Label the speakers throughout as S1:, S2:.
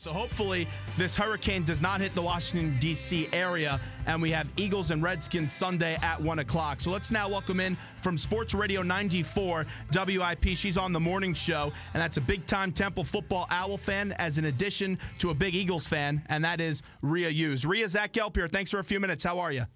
S1: So hopefully this hurricane does not hit the Washington, D.C. area, and we have Eagles and Redskins Sunday at 1 o'clock. So let's now welcome in from Sports Radio 94 WIP. She's on the morning show, and that's a big-time Temple football Owl fan as an addition to a big Eagles fan, and that is Rhea Hughes. Rhea, Zach Gelb here. Thanks for a few minutes. How are you?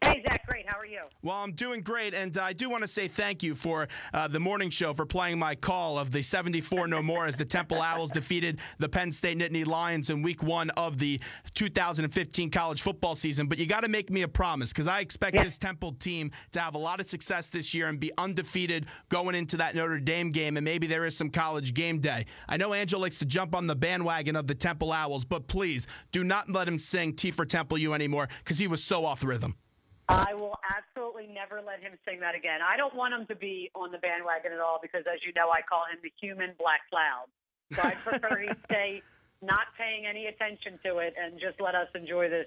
S2: Hey, Zach, great. How are you?
S1: Well, I'm doing great, and I do want to say thank you for the morning show for playing my call of the 74 no more as the Temple Owls defeated the Penn State Nittany Lions in week 1 of the 2015 college football season. But you got to make me a promise, because I expect this Temple team to have a lot of success this year and be undefeated going into that Notre Dame game, and maybe there is some college game day. I know Angel likes to jump on the bandwagon of the Temple Owls, but please do not let him sing T for Temple U anymore, because he was so off rhythm.
S2: I will absolutely never let him sing that again. I don't want him to be on the bandwagon at all because, as you know, I call him the human black cloud. So I prefer he stay not paying any attention to it and just let us enjoy this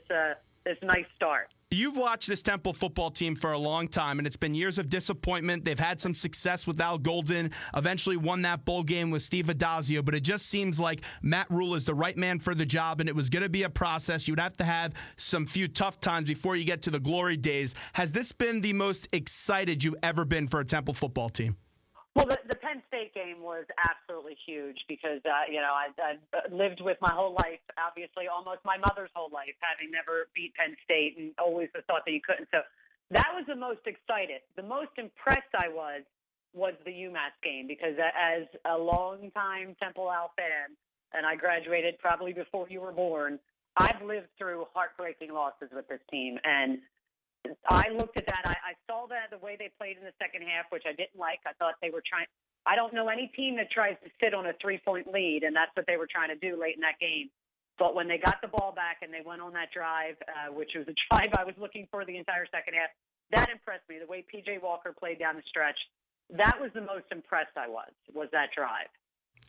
S2: nice start.
S1: You've watched this Temple football team for a long time, and it's been years of disappointment. They've had some success with Al Golden, eventually won that bowl game with Steve Addazio, but it just seems like Matt Rule is the right man for the job, and it was going to be a process. You would have to have some few tough times before you get to the glory days. Has this been the most excited you've ever been for a Temple football team?
S2: Well, the Penn State game was absolutely huge because, I lived with my whole life, obviously almost my mother's whole life, having never beat Penn State and always thought that you couldn't. So that was the most excited. The most impressed I was the UMass game because as a longtime Temple Owl fan, and I graduated probably before you were born, I've lived through heartbreaking losses with this team. And I looked at that. I saw that the way they played in the second half, which I didn't like. I thought they were trying. I don't know any team that tries to sit on a 3-point lead, and that's what they were trying to do late in that game. But when they got the ball back and they went on that drive, which was a drive I was looking for the entire second half, that impressed me. The way P.J. Walker played down the stretch, that was the most impressed I was that drive.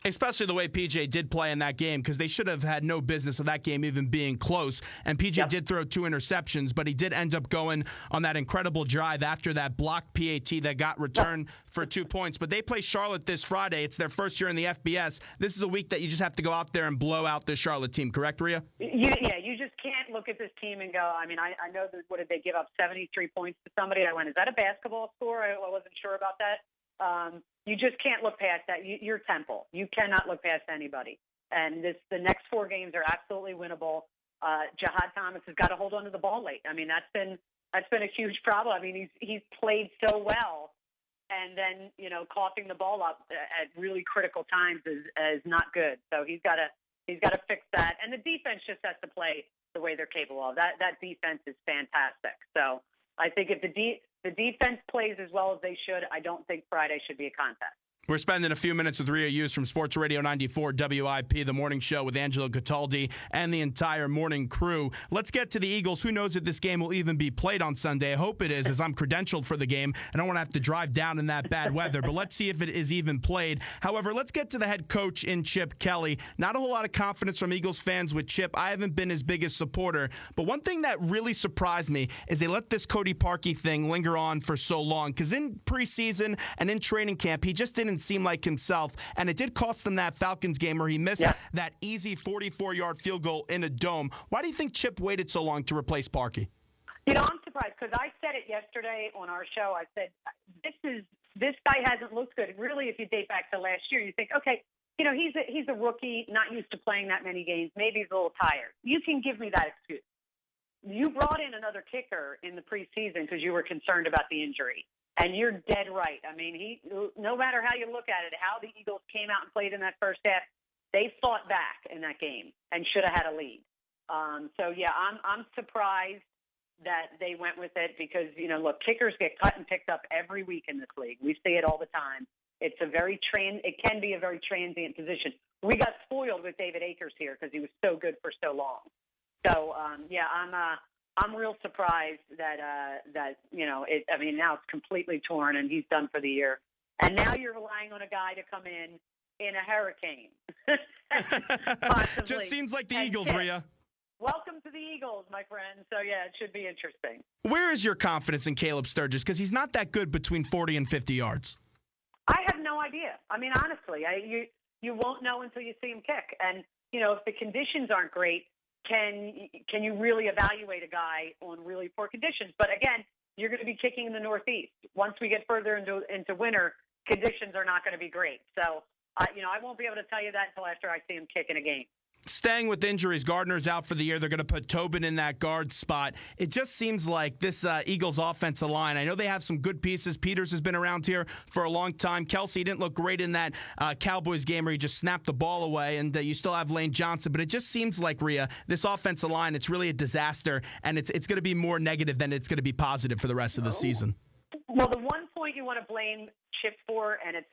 S1: Especially the way P.J. did play in that game, because they should have had no business of that game even being close. And P.J. did throw 2 interceptions, but he did end up going on that incredible drive after that blocked PAT that got returned for 2 points. But they play Charlotte this Friday. It's their first year in the FBS. This is a week that you just have to go out there and blow out the Charlotte team, correct, Rhea?
S2: You just can't look at this team and go, I mean, I know that, what did they give up, 73 points to somebody? I went, is that a basketball score? I wasn't sure about that. You just can't look past that. You're Temple. You cannot look past anybody. And the next 4 games are absolutely winnable. Jahad Thomas has got to hold on to the ball late. I mean, that's been a huge problem. I mean, he's played so well, and then coughing the ball up at really critical times is not good. So he's got to fix that. And the defense just has to play the way they're capable of. That defense is fantastic. So I think if the defense plays as well as they should, I don't think Friday should be a contest.
S1: We're spending a few minutes with Rhea Hughes from Sports Radio 94 WIP, the morning show with Angelo Cataldi and the entire morning crew. Let's get to the Eagles. Who knows if this game will even be played on Sunday? I hope it is, as I'm credentialed for the game. I don't want to have to drive down in that bad weather, but let's see if it is even played. However, let's get to the head coach in Chip Kelly. Not a whole lot of confidence from Eagles fans with Chip. I haven't been his biggest supporter, but one thing that really surprised me is they let this Cody Parkey thing linger on for so long, because in preseason and in training camp, he just didn't seem like himself, and it did cost them that Falcons game where he missed that easy 44-yard field goal in a dome. Why do you think Chip waited so long to replace Parkey?
S2: I'm surprised because I said it yesterday on our show. I said, this guy hasn't looked good. Really, if you date back to last year, you think, okay, he's a rookie, not used to playing that many games. Maybe he's a little tired. You can give me that excuse. You brought in another kicker in the preseason because you were concerned about the injury. And you're dead right. I mean, no matter how you look at it, how the Eagles came out and played in that first half, they fought back in that game and should have had a lead. I'm surprised that they went with it because, look, kickers get cut and picked up every week in this league. We see it all the time. It can be a very transient position. We got spoiled with David Akers here because he was so good for so long. So, I'm real surprised that now it's completely torn and he's done for the year. And now you're relying on a guy to come in a hurricane.
S1: Just seems like the Eagles, Rhea.
S2: Welcome to the Eagles, my friend. So, yeah, it should be interesting.
S1: Where is your confidence in Caleb Sturgis? Because he's not that good between 40 and 50 yards.
S2: I have no idea. I mean, honestly, you won't know until you see him kick. And if the conditions aren't great, can you really evaluate a guy on really poor conditions? But again, you're going to be kicking in the Northeast. Once we get further into winter, conditions are not going to be great. So, I won't be able to tell you that until after I see him kick in a game.
S1: Staying with injuries, Gardner's out for the year. They're going to put Tobin in that guard spot. It just seems like this Eagles offensive line, I know they have some good pieces. Peters has been around here for a long time. Kelsey didn't look great in that Cowboys game where he just snapped the ball away, and you still have Lane Johnson. But it just seems like, Rhea, this offensive line, it's really a disaster, and it's going to be more negative than it's going to be positive for the rest of the season.
S2: Well, the one point you want to blame Chip for, and it's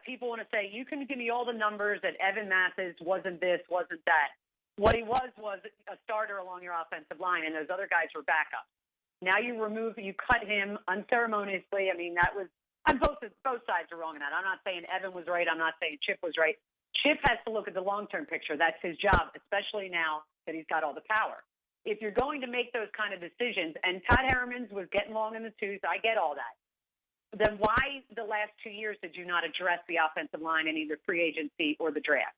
S2: people want to say, you can give me all the numbers that Evan Mathis wasn't this, wasn't that. What he was a starter along your offensive line, and those other guys were backups. Now you cut him unceremoniously. I mean, that was both sides are wrong in that. I'm not saying Evan was right. I'm not saying Chip was right. Chip has to look at the long-term picture. That's his job, especially now that he's got all the power. If you're going to make those kind of decisions, and Todd Herman's was getting long in the tooth, I get all that. Then why the last 2 years did you not address the offensive line in either free agency or the draft?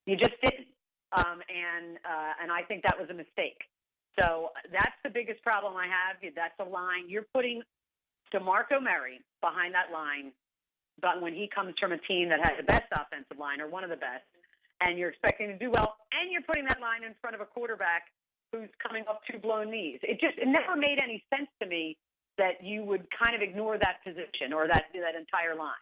S2: You just didn't. And I think that was a mistake. So that's the biggest problem I have. That's a line. You're putting DeMarco Murray behind that line, but when he comes from a team that has the best offensive line or one of the best, and you're expecting to do well, and you're putting that line in front of a quarterback who's coming off 2 blown knees. It never made any sense to me that you would kind of ignore that position or that entire line.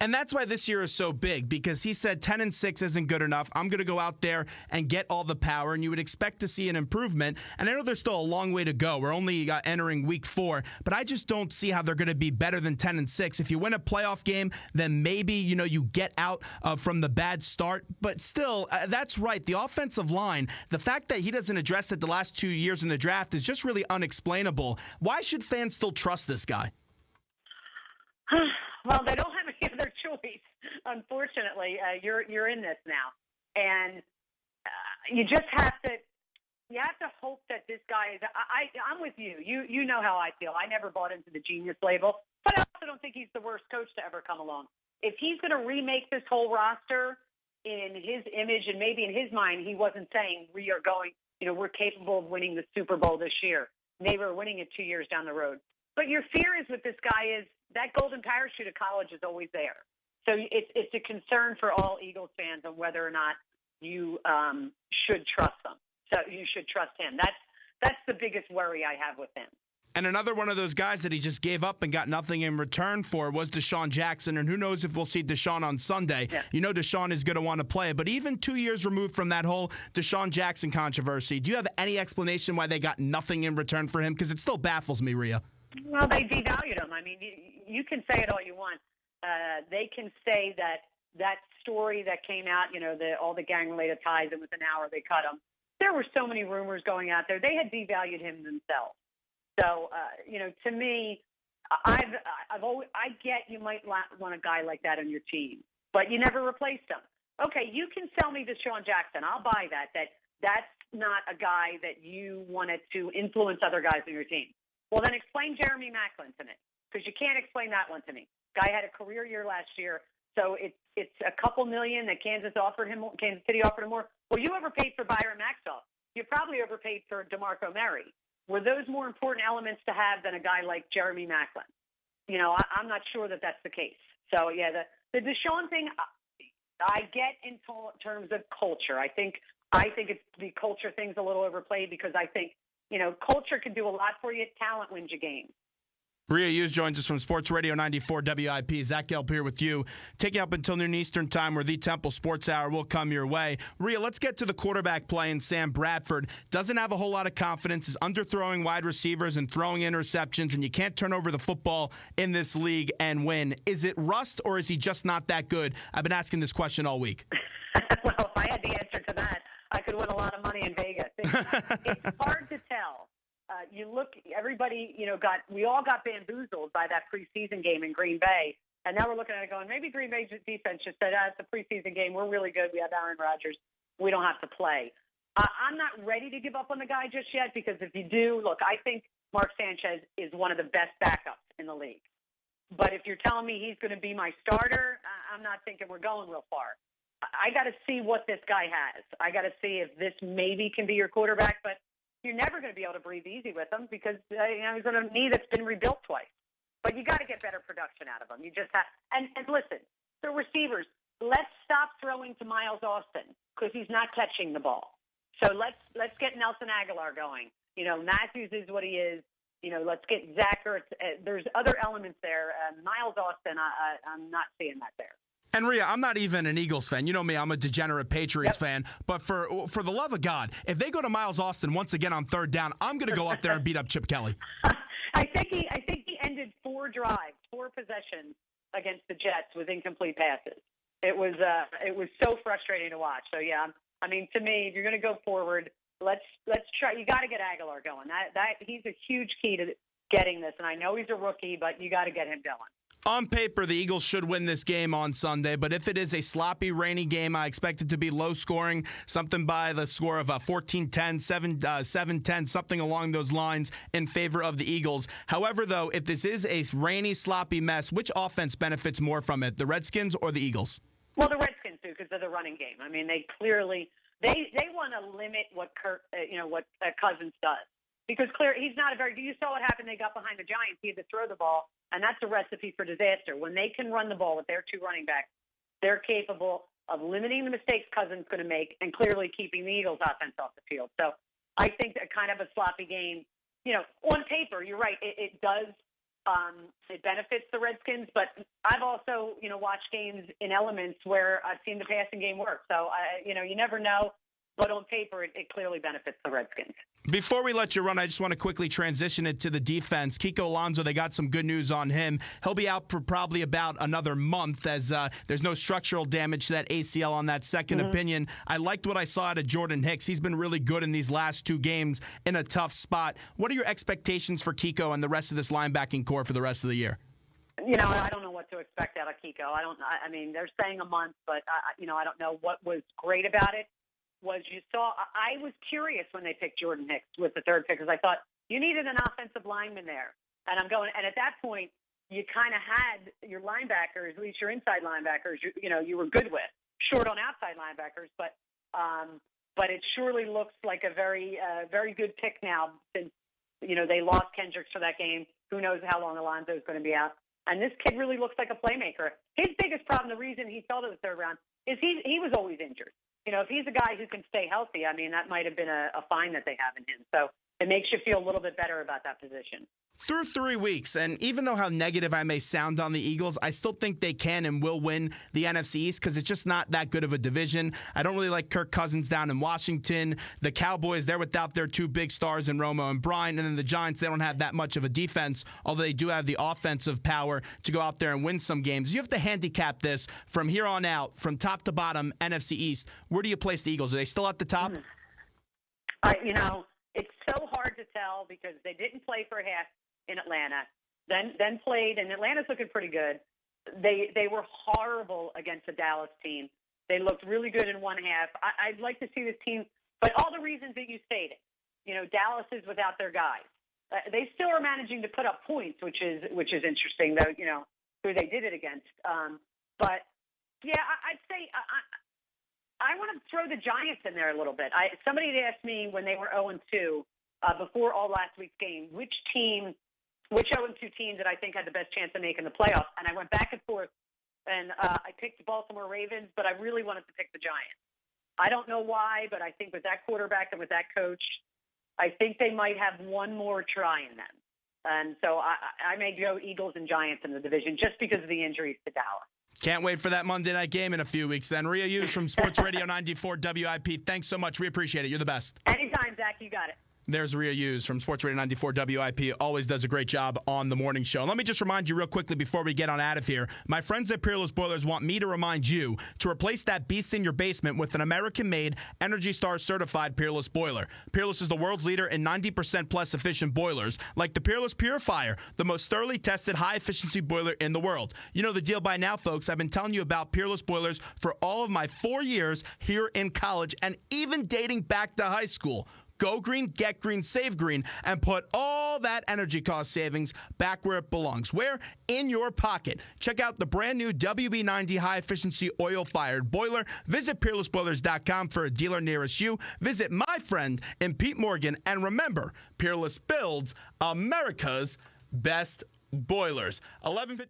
S1: And that's why this year is so big, because he said 10-6 isn't good enough. I'm going to go out there and get all the power, and you would expect to see an improvement. And I know there's still a long way to go. We're only entering week 4, but I just don't see how they're going to be better than 10-6. If you win a playoff game, then maybe, you get out from the bad start. But still, that's right. The offensive line, the fact that he doesn't address it the last 2 years in the draft is just really unexplainable. Why should fans still trust this guy?
S2: Well, they don't have any other choice. Unfortunately, you're in this now, and you just have to hope that this guy is. I'm with you. You know how I feel. I never bought into the genius label, but I also don't think he's the worst coach to ever come along. If he's going to remake this whole roster in his image, and maybe in his mind, he wasn't saying we are going. We're capable of winning the Super Bowl this year. Maybe we're winning it 2 years down the road. But your fear is with this guy is that golden parachute at college is always there. So it's a concern for all Eagles fans on whether or not you should trust them. So you should trust him. That's the biggest worry I have with him.
S1: And another one of those guys that he just gave up and got nothing in return for was Deshaun Jackson. And who knows if we'll see Deshaun on Sunday. Yeah. Deshaun is going to want to play. But even 2 years removed from that whole Deshaun Jackson controversy, do you have any explanation why they got nothing in return for him? Because it still baffles me, Rhea.
S2: Well, they devalued him. I mean, you can say it all you want. They can say that story that came out, all the gang-related ties, and within an hour they cut him. There were so many rumors going out there. They had devalued him themselves. So, to me, I get you might want a guy like that on your team, but you never replaced him. Okay, you can sell me Deshaun Jackson. I'll buy that. That's not a guy that you wanted to influence other guys on your team. Well, then explain Jeremy Maclin to me, because you can't explain that one to me. Guy had a career year last year, so it's a couple million that Kansas City offered him more. Well, you overpaid for Byron Maxwell. You probably overpaid for DeMarco Murray. Were those more important elements to have than a guy like Jeremy Maclin? I'm not sure that that's the case. So, yeah, the Deshaun thing, I get in terms of culture. I think it's the culture thing's a little overplayed, because I think, culture can do a lot for you. Talent wins you games.
S1: Rhea Hughes joins us from Sports Radio 94 WIP. Zach Gelb here with you. Taking up until noon Eastern time, where the Temple Sports Hour will come your way. Rhea, let's get to the quarterback play. And Sam Bradford doesn't have a whole lot of confidence, is underthrowing wide receivers and throwing interceptions, and you can't turn over the football in this league and win. Is it rust, or is he just not that good? I've been asking this question all week.
S2: Well, if I had the answer to that, I could win a lot of money in Vegas. It's hard to tell. You look, everybody, we all got bamboozled by that preseason game in Green Bay. And now we're looking at it going, maybe Green Bay's defense just said, it's a preseason game. We're really good. We have Aaron Rodgers. We don't have to play. I'm not ready to give up on the guy just yet, because if you do, look, I think Mark Sanchez is one of the best backups in the league. But if you're telling me he's going to be my starter, I'm not thinking we're going real far. I got to see what this guy has. I got to see if this maybe can be your quarterback, but you're never going to be able to breathe easy with him because he's on a knee that's been rebuilt twice. But you got to get better production out of him. You just have, and listen, the receivers, let's stop throwing to Miles Austin because he's not catching the ball. So let's get Nelson Aguilar going. Matthews is what he is. Let's get Zach Ertz. There's other elements there. Miles Austin, I'm not seeing that there.
S1: And Rhea, I'm not even an Eagles fan. You know me, I'm a degenerate Patriots fan. But for the love of God, if they go to Miles Austin once again on third down, I'm going to go up there and beat up Chip Kelly.
S2: I think he ended 4 drives, 4 possessions against the Jets with incomplete passes. It was so frustrating to watch. So yeah, I mean, to me, if you're going to go forward, let's try. You got to get Aguilar going. That he's a huge key to getting this. And I know he's a rookie, but you got to get him going.
S1: On paper, the Eagles should win this game on Sunday, but if it is a sloppy, rainy game, I expect it to be low scoring, something by the score of 14-10, 7-10, something along those lines in favor of the Eagles. However, though, if this is a rainy, sloppy mess, which offense benefits more from it, the Redskins or the Eagles?
S2: Well, the Redskins do because of the running game. I mean, they clearly they want to limit what Cousins does because he's not a very. You saw what happened. They got behind the Giants. He had to throw the ball. And that's a recipe for disaster. When they can run the ball with their 2 running backs, they're capable of limiting the mistakes Cousins going to make and clearly keeping the Eagles' offense off the field. So I think that kind of a sloppy game, on paper, you're right. It does. It benefits the Redskins. But I've also, watched games in elements where I've seen the passing game work. So, you never know. But on paper, it clearly benefits the Redskins.
S1: Before we let you run, I just want to quickly transition it to the defense. Kiko Alonso, they got some good news on him. He'll be out for probably about another month as there's no structural damage to that ACL on that second opinion. I liked what I saw out of Jordan Hicks. He's been really good in these last 2 games in a tough spot. What are your expectations for Kiko and the rest of this linebacking core for the rest of the year?
S2: I don't know what to expect out of Kiko. I mean, they're saying a month, but, I don't know what was great about it. I was curious when they picked Jordan Hicks with the 3rd pick because I thought you needed an offensive lineman there. And at that point, you kind of had your linebackers, at least your inside linebackers, you were good with, short on outside linebackers. But it surely looks like a very, very good pick now since, they lost Kendricks for that game. Who knows how long Alonso is going to be out. And this kid really looks like a playmaker. His biggest problem, the reason he fell to the 3rd round, is he was always injured. If he's a guy who can stay healthy, I mean, that might have been a find that they have in him. So it makes you feel a little bit better about that position.
S1: Through 3 weeks, and even though how negative I may sound on the Eagles, I still think they can and will win the NFC East because it's just not that good of a division. I don't really like Kirk Cousins down in Washington. The Cowboys, they're without their 2 big stars in Romo and Bryant. And then the Giants, they don't have that much of a defense, although they do have the offensive power to go out there and win some games. You have to handicap this from here on out, from top to bottom, NFC East. Where do you place the Eagles? Are they still at the top?
S2: It's so hard to tell because they didn't play for a half in Atlanta, then played, and Atlanta's looking pretty good. They were horrible against the Dallas team. They looked really good in one half. I'd like to see this team, but all the reasons that you stated, Dallas is without their guys. They still are managing to put up points, which is interesting, though. Who they did it against. But yeah, I'd say I want to throw the Giants in there a little bit. Somebody had asked me when they were 0-2 before all last week's game, which 0-2 team that I think had the best chance of making the playoffs. And I went back and forth, and I picked the Baltimore Ravens, but I really wanted to pick the Giants. I don't know why, but I think with that quarterback and with that coach, I think they might have one more try in them. And so I may go Eagles and Giants in the division just because of the injuries to Dallas.
S1: Can't wait for that Monday night game in a few weeks then. Rhea Hughes from Sports Radio 94 WIP. Thanks so much. We appreciate it. You're the best.
S2: Anytime, Zach. You got it.
S1: There's Rhea Hughes from Sports Radio 94 WIP. Always does a great job on the morning show. And let me just remind you real quickly before we get on out of here. My friends at Peerless Boilers want me to remind you to replace that beast in your basement with an American-made, Energy Star certified Peerless boiler. Peerless is the world's leader in 90% plus efficient boilers, like the Peerless Purifier, the most thoroughly tested high-efficiency boiler in the world. You know the deal by now, folks. I've been telling you about Peerless Boilers for all of my 4 years here in college and even dating back to high school. Go green, get green, save green, and put all that energy cost savings back where it belongs. Where? In your pocket. Check out the brand new WB90 high-efficiency oil-fired boiler. Visit peerlessboilers.com for a dealer nearest you. Visit my friend in Pete Morgan. And remember, Peerless builds America's best boilers. 11:50.